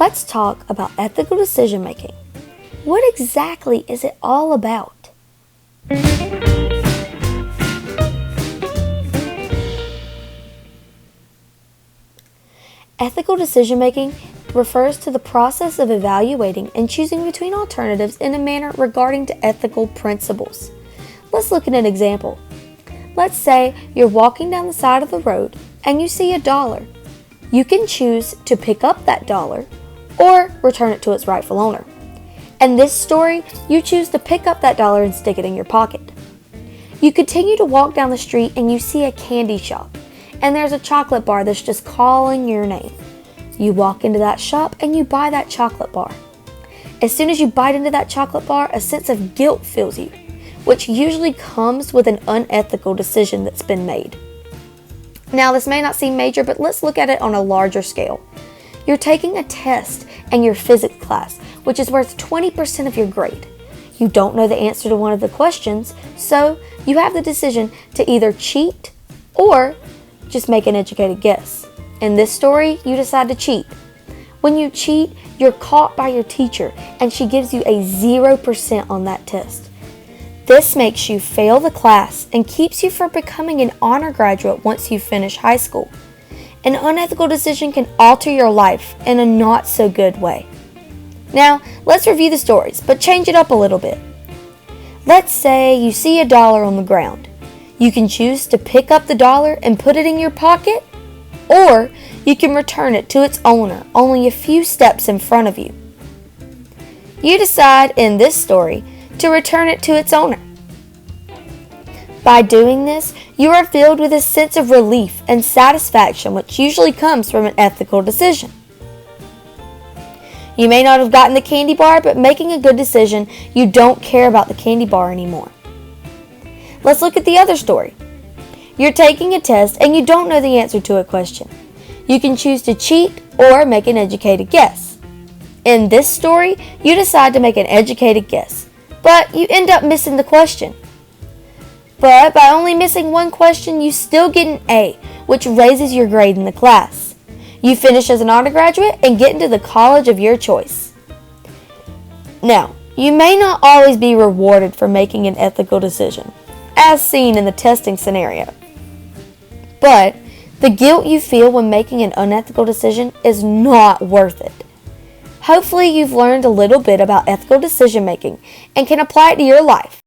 Let's talk about ethical decision making. What exactly is it all about? Ethical decision making refers to the process of evaluating and choosing between alternatives in a manner regarding to ethical principles. Let's look at an example. Let's say you're walking down the side of the road and you see $1. You can choose to pick up that dollar or return it to its rightful owner. In this story, you choose to pick up that dollar and stick it in your pocket. You continue to walk down the street and you see a candy shop, and there's a chocolate bar that's just calling your name. You walk into that shop and you buy that chocolate bar. As soon as you bite into that chocolate bar, a sense of guilt fills you, which usually comes with an unethical decision that's been made. Now, this may not seem major, but let's look at it on a larger scale. You're taking a test in your physics class, which is worth 20% of your grade. You don't know the answer to one of the questions, so you have the decision to either cheat or just make an educated guess. In this story, you decide to cheat. When you cheat, you're caught by your teacher, and she gives you a 0% on that test. This makes you fail the class and keeps you from becoming an honor graduate once you finish high school. An unethical decision can alter your life in a not so good way. Now, let's review the stories, but change it up a little bit. Let's say you see $1 on the ground. You can choose to pick up the dollar and put it in your pocket, or you can return it to its owner only a few steps in front of you. You decide in this story to return it to its owner. By doing this, you are filled with a sense of relief and satisfaction, which usually comes from an ethical decision. You may not have gotten the candy bar, but making a good decision, you don't care about the candy bar anymore. Let's look at the other story. You're taking a test and you don't know the answer to a question. You can choose to cheat or make an educated guess. In this story, you decide to make an educated guess, but you end up missing the question. But by only missing one question, you still get an A, which raises your grade in the class. You finish as an honor graduate and get into the college of your choice. Now, you may not always be rewarded for making an ethical decision, as seen in the testing scenario. But the guilt you feel when making an unethical decision is not worth it. Hopefully you've learned a little bit about ethical decision making and can apply it to your life.